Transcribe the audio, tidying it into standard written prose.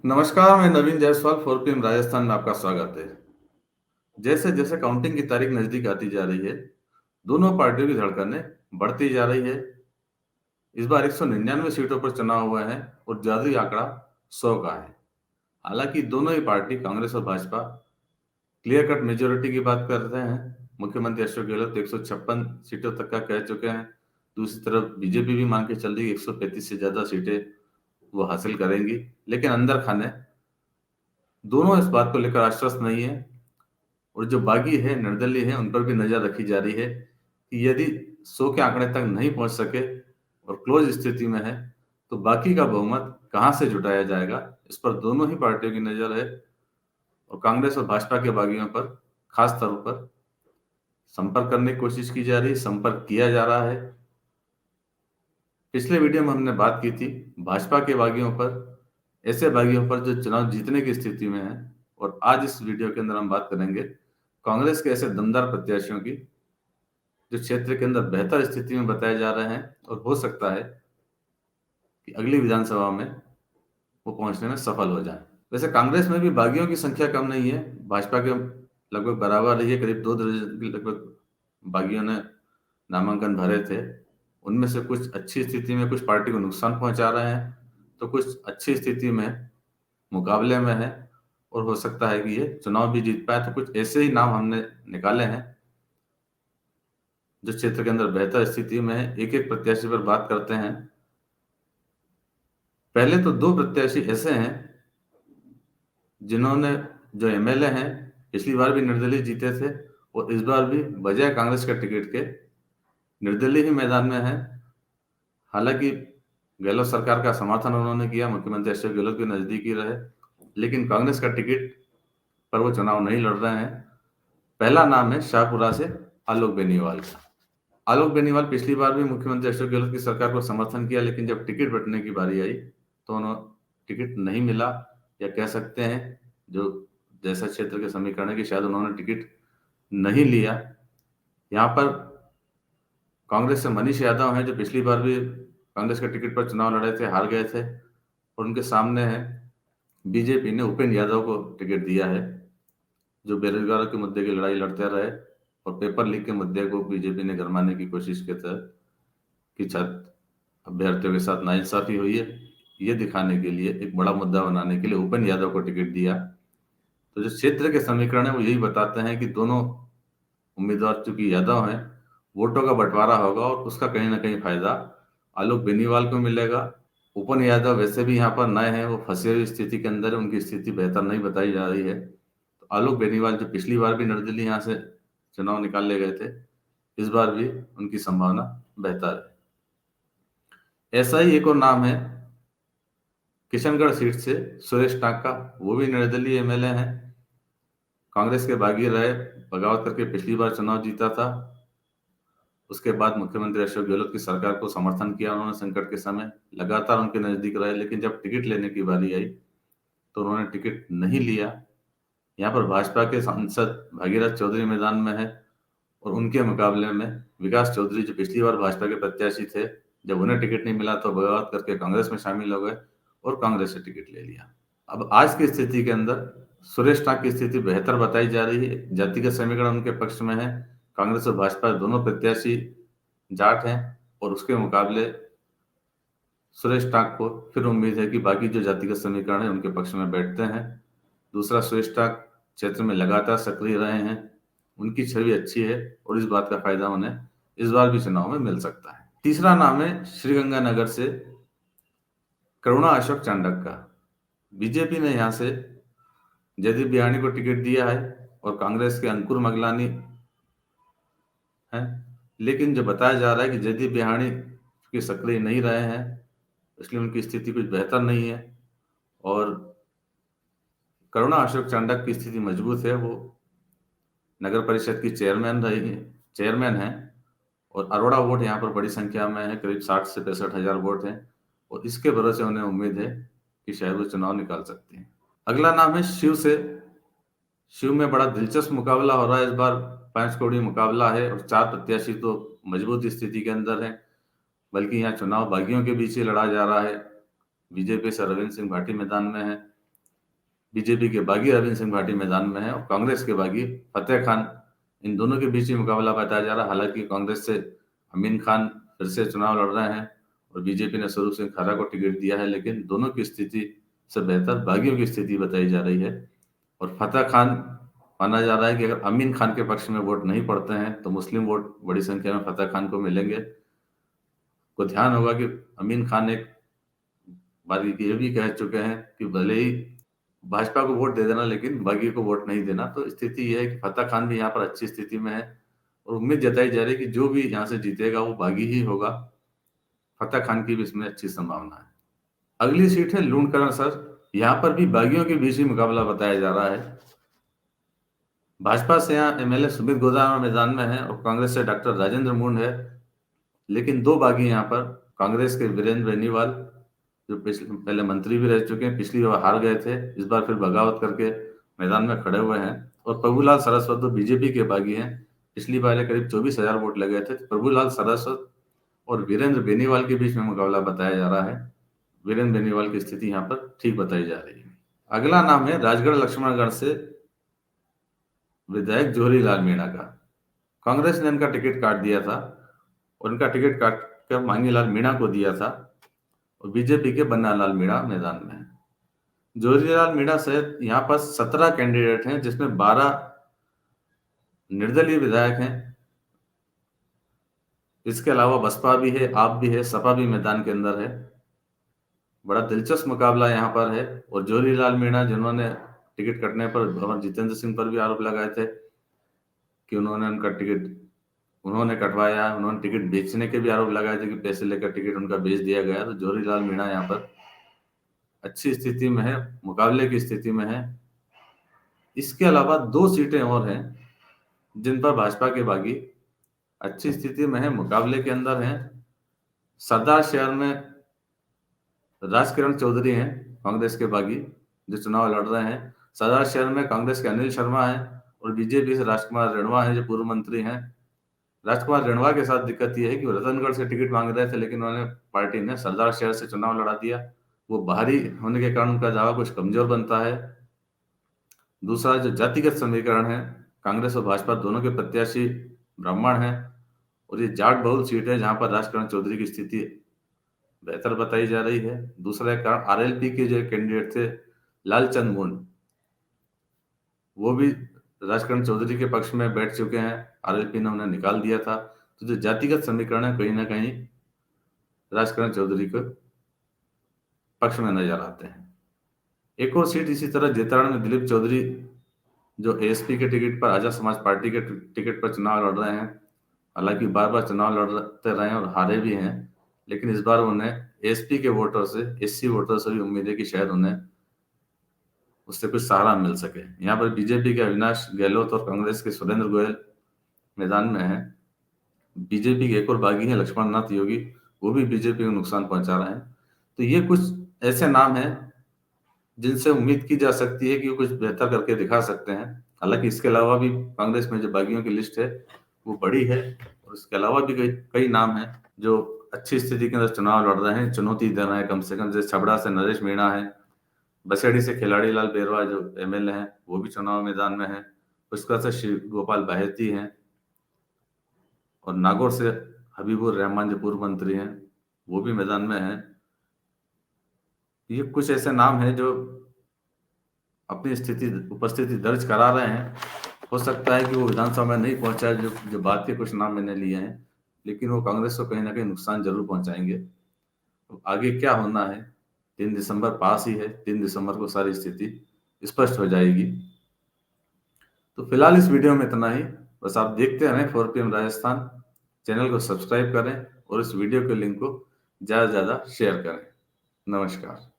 नमस्कार, मैं नवीन जायसवाल 4PM राजस्थान में आपका स्वागत है। जैसे जैसे काउंटिंग की तारीख नजदीक आती जा रही है, दोनों पार्टियों की धड़कनें बढ़ती जा रही है। इस बार 199 सीटों पर चुनाव हुआ है और जादुई आंकड़ा 100 का है। हालांकि दोनों ही पार्टी कांग्रेस और भाजपा क्लियर कट मेजोरिटी की बात कर रहे हैं। मुख्यमंत्री अशोक गहलोत 156 सीटों तक का कह चुके हैं। दूसरी तरफ बीजेपी भी मान के चल रही है 135 से ज्यादा सीटें वो हासिल करेंगी। लेकिन अंदर खाने दोनों इस बात को लेकर आश्वस्त नहीं है और जो बागी है, निर्दलीय है, उन पर भी नजर रखी जा रही है कि यदि 100 के आंकड़े तक नहीं पहुंच सके और क्लोज स्थिति में है, तो बाकी का बहुमत कहां से जुटाया जाएगा, इस पर दोनों ही पार्टियों की नजर है। और कांग्रेस और भाजपा के बागियों पर खास तौर पर संपर्क करने की कोशिश की जा रही है, संपर्क किया जा रहा है। पिछले वीडियो में हमने बात की थी भाजपा के बागियों पर, ऐसे बागियों पर जो चुनाव जीतने की स्थिति में है। और आज इस वीडियो के अंदर हम बात करेंगे कांग्रेस के ऐसे दमदार प्रत्याशियों की जो क्षेत्र के अंदर बेहतर स्थिति में बताए जा रहे हैं और हो सकता है कि अगली विधानसभा में वो पहुंचने में सफल हो जाए। वैसे कांग्रेस में भी बागियों की संख्या कम नहीं है, भाजपा के लगभग बराबर रही है। करीब 2 दर्जन के लगभग बागियों ने नामांकन भरे थे। उनमें से कुछ अच्छी स्थिति में कुछ पार्टी को नुकसान पहुंचा रहे हैं, तो कुछ अच्छी स्थिति में मुकाबले में है और हो सकता है कि ये चुनाव भी जीत पाए। तो कुछ ऐसे ही नाम हमने निकाले हैं जो क्षेत्र के अंदर बेहतर स्थिति में है। एक एक प्रत्याशी पर बात करते हैं। पहले तो दो प्रत्याशी ऐसे हैं जिन्होंने, जो एमएलए हैं, पिछली बार भी निर्दलीय जीते थे और इस बार भी बजाय कांग्रेस के टिकट के निर्दलीय ही मैदान में है। हालांकि गहलोत सरकार का समर्थन उन्होंने किया, मुख्यमंत्री अशोक गहलोत के नजदीकी रहे, लेकिन कांग्रेस का टिकट पर वो चुनाव नहीं लड़ रहे हैं। पहला नाम है शाहपुरा से आलोक बेनीवाल का। आलोक बेनीवाल पिछली बार भी मुख्यमंत्री अशोक गहलोत की सरकार को समर्थन किया, लेकिन जब टिकट बंटने की बारी आई तो उन्हें टिकट नहीं मिला, या कह सकते हैं जो जैसा क्षेत्र के समीकरण है कि शायद उन्होंने टिकट नहीं लिया। यहाँ पर कांग्रेस से मनीष यादव हैं जो पिछली बार भी कांग्रेस के टिकट पर चुनाव लड़े थे, हार गए थे। और उनके सामने है बीजेपी ने उपेंद्र यादव को टिकट दिया है, जो बेरोजगारों के मुद्दे की लड़ाई लड़ते रहे और पेपर लीक के मुद्दे को बीजेपी ने गरमाने की कोशिश की थी कि छात्र अभ्यर्थियों के साथ नाइंसाफी हुई है। ये दिखाने के लिए, एक बड़ा मुद्दा बनाने के लिए उपेंद्र यादव को टिकट दिया। तो जो क्षेत्र के समीकरण है वो यही बताते हैं कि दोनों उम्मीदवार चूंकि यादव हैं, वोटों का बंटवारा होगा और उसका कहीं ना कहीं फायदा आलोक बेनीवाल को मिलेगा। उपेंद्र यादव वैसे भी यहाँ पर नए हैं, वो फंसी हुई स्थिति के अंदर है, उनकी स्थिति बेहतर नहीं बताई जा रही है। तो आलोक बेनीवाल जो पिछली बार भी निर्दलीय यहाँ से चुनाव निकाल ले गए थे, इस बार भी उनकी संभावना बेहतर है। ऐसा ही एक और नाम है किशनगढ़ सीट से सुरेश टांका, वो भी निर्दलीय एमएलए हैं। कांग्रेस के बागी रहे, बगावत करके पिछली बार चुनाव जीता था। उसके बाद मुख्यमंत्री अशोक गहलोत की सरकार को समर्थन किया उन्होंने संकट के समय, लगातार उनके नजदीक रहे, लेकिन जब टिकट लेने की बारी आई तो उन्होंने टिकट नहीं लिया। यहाँ पर भाजपा के सांसद भागीरथ चौधरी मैदान में है और उनके मुकाबले में विकास चौधरी, जो पिछली बार भाजपा के प्रत्याशी थे, जब उन्हें टिकट नहीं मिला तो बगावत करके कांग्रेस में शामिल हो गए और कांग्रेस से टिकट ले लिया। अब आज की स्थिति के अंदर सुरेश टांक की स्थिति बेहतर बताई जा रही है, जातिगत समीकरण उनके पक्ष में है। कांग्रेस और भाजपा दोनों प्रत्याशी जाट हैं और उसके मुकाबले सुरेश टांक को फिर उम्मीद है कि बाकी जो जातिगत समीकरण है उनके पक्ष में बैठते हैं। दूसरा, सुरेश टांक क्षेत्र में लगातार सक्रिय रहे हैं, उनकी छवि अच्छी है और इस बात का फायदा उन्हें इस बार भी चुनाव में मिल सकता है। तीसरा नाम है श्रीगंगानगर से करुणा अशोक चांडक का। बीजेपी ने यहाँ से जयदीप बिहानी को टिकट दिया है और कांग्रेस के अंकुर मगलानी हैं, लेकिन जो बताया जा रहा है कि जयदीप बिहानी के सक्रिय नहीं रहे हैं, इसलिए उनकी स्थिति कुछ बेहतर नहीं है। और करुणा अशोक चांडक की स्थिति मजबूत है, वो नगर परिषद की चेयरमैन है और अरोड़ा वोट यहाँ पर बड़ी संख्या में है, करीब 60 से 65 हजार वोट हैं और इसके भरोसे उन्हें उम्मीद है कि शायद वो चुनाव निकाल सकते हैं। अगला नाम है शिव से। शिव में बड़ा दिलचस्प मुकाबला हो रहा है इस बार, 5 कोड़ी मुकाबला है और 4 प्रत्याशी तो मजबूत स्थिति के अंदर है, बल्कि यहाँ चुनाव बागियों के बीच ही लड़ा जा रहा है। बीजेपी से रविंद्र सिंह भाटी मैदान में है बीजेपी के बागी अरविंद सिंह भाटी मैदान में है और कांग्रेस के बागी फतेह खान, इन दोनों के बीच ही मुकाबला बताया जा रहा है। हालांकि कांग्रेस से अमीन खान फिर से चुनाव लड़ रहे हैं और बीजेपी ने स्वरूप सिंह खन्ना को टिकट दिया है, लेकिन दोनों की स्थिति से बेहतर बागियों की स्थिति बताई जा रही है। और फतेह खान, माना जा रहा है कि अगर अमीन खान के पक्ष में वोट नहीं पड़ते हैं तो मुस्लिम वोट बड़ी संख्या में फतेह खान को मिलेंगे। को ध्यान होगा कि अमीन खान एक बार ये भी कह चुके हैं कि भले ही भाजपा को वोट दे देना लेकिन बागी को वोट नहीं देना। तो स्थिति यह है कि फतेह खान भी यहाँ पर अच्छी स्थिति में है और उम्मीद जताई जा रही है कि जो भी यहाँ से जीतेगा वो बागी ही होगा। फतेह खान की भी इसमें अच्छी संभावना है। अगली सीट है लूणकरण सर। यहाँ पर भी बागियों के बीच ही मुकाबला बताया जा रहा है। भाजपा से यहाँ एमएलए सुमित गोदाना मैदान में है और कांग्रेस से डॉक्टर राजेंद्र मूंड है, लेकिन दो बागी यहाँ पर कांग्रेस के वीरेंद्र बेनीवाल, जो पहले मंत्री भी रह चुके हैं, पिछली बार हार गए थे, इस बार फिर बगावत करके मैदान में खड़े हुए हैं। और प्रभुलाल सरस्वत तो बीजेपी के बागी हैं, पिछली बार करीब 24,000 वोट लगे थे। प्रभुलाल सरस्वत और वीरेंद्र बेनीवाल के बीच में मुकाबला बताया जा रहा है। वीरेंद्र बेनीवाल की स्थिति यहाँ पर ठीक बताई जा रही है। अगला नाम है राजगढ़ लक्ष्मणगढ़ से विधायक जोहरीलाल मीणा का। कांग्रेस ने इनका टिकट काट दिया था और इनका टिकट काट कर मांगीलाल मीणा को दिया था और बीजेपी के बन्नालाल मीणा मैदान में है। जोहरीलाल मीणा सहित यहाँ पर 17 कैंडिडेट हैं, जिसमें 12 निर्दलीय विधायक हैं। इसके अलावा बसपा भी है, आप भी है, सपा भी मैदान के अंदर है। बड़ा दिलचस्प मुकाबला यहाँ पर है। और जोहरीलाल मीणा, जिन्होंने टिकट कटने पर भवन जितेंद्र सिंह पर भी आरोप लगाए थे कि उन्होंने उनका टिकट कटवाया, उन्होंने टिकट बेचने के भी आरोप लगाए थे कि पैसे लेकर टिकट उनका बेच दिया गया। तो जोहरीलाल मीणा यहाँ पर अच्छी स्थिति में है, मुकाबले की स्थिति में है। इसके अलावा 2 सीटें और हैं जिन पर भाजपा के बागी अच्छी स्थिति में है, मुकाबले के अंदर हैं। सरदार शहर में राजकिरण चौधरी हैं कांग्रेस के बागी, जो चुनाव लड़ रहे हैं। सरदार शहर में कांग्रेस के अनिल शर्मा हैं और बीजेपी से राजकुमार रेणवा हैं, जो पूर्व मंत्री हैं। राजकुमार रेणवा के साथ दिक्कत यह है कि वो रतनगढ़ से टिकट मांग रहे थे, लेकिन उन्होंने पार्टी ने सरदार शहर से चुनाव लड़ा दिया। वो बाहरी होने के कारण उनका दावा कुछ कमजोर बनता है। दूसरा, जो जातिगत समीकरण है, कांग्रेस और भाजपा दोनों के प्रत्याशी ब्राह्मण हैं और ये जाट बहुल सीट है जहां पर राजकिरण चौधरी की स्थिति बेहतर बताई जा रही है। दूसरा कारण, आरएलपी के जो कैंडिडेट थे लालचंद मुंड, वो भी राजकिरण चौधरी के पक्ष में बैठ चुके हैं, आरएलपी ने उन्हें निकाल दिया था। तो जो जातिगत समीकरण है, कहीं ना कहीं राजकिरण चौधरी के पक्ष में नजर आते हैं। एक और सीट इसी तरह जेतारण में दिलीप चौधरी, जो एएसपी के टिकट पर, आजाद समाज पार्टी के टिकट पर चुनाव लड़ रहे हैं। हालांकि बार बार चुनाव लड़ते रहे और हारे भी हैं, लेकिन इस बार उन्हें एएसपी के वोटर से, एससी वोटर से भी उम्मीद है कि शायद उन्हें उससे कुछ सहारा मिल सके। यहाँ पर बीजेपी के अविनाश गहलोत और कांग्रेस के सुरेंद्र गोयल मैदान में है। बीजेपी के एक और बागी हैं लक्ष्मण नाथ योगी, वो भी बीजेपी को नुकसान पहुंचा रहे हैं। तो ये कुछ ऐसे नाम हैं जिनसे उम्मीद की जा सकती है कि वो कुछ बेहतर करके दिखा सकते हैं। हालांकि इसके अलावा भी कांग्रेस में जो बागियों की लिस्ट है वो बड़ी है और इसके अलावा भी कई नाम हैं जो अच्छी स्थिति के अंदर चुनाव लड़ रहे हैं, चुनौती दे रहे हैं कम से कम। जैसे छबड़ा से नरेश मीणा है, बसेड़ी से खिलाड़ी लाल बेरवा जो एमएलए हैं वो भी चुनाव मैदान में है, उसका से शिव गोपाल बाहेती हैं और नागौर से हबीबुर रहमान जो पूर्व मंत्री हैं वो भी मैदान में हैं। ये कुछ ऐसे नाम हैं जो अपनी उपस्थिति दर्ज करा रहे हैं। हो सकता है कि वो विधानसभा में नहीं पहुंचा, जो बात के कुछ नाम मैंने लिए हैं, लेकिन वो कांग्रेस को कहीं ना कहीं नुकसान जरूर पहुंचाएंगे। तो आगे क्या होना है, 3 दिसंबर पास ही है, 3 दिसंबर को सारी स्थिति स्पष्ट हो जाएगी। तो फिलहाल इस वीडियो में इतना ही। बस आप देखते रहें 4PM राजस्थान, चैनल को सब्सक्राइब करें और इस वीडियो के लिंक को ज़्यादा से ज़्यादा शेयर करें। नमस्कार।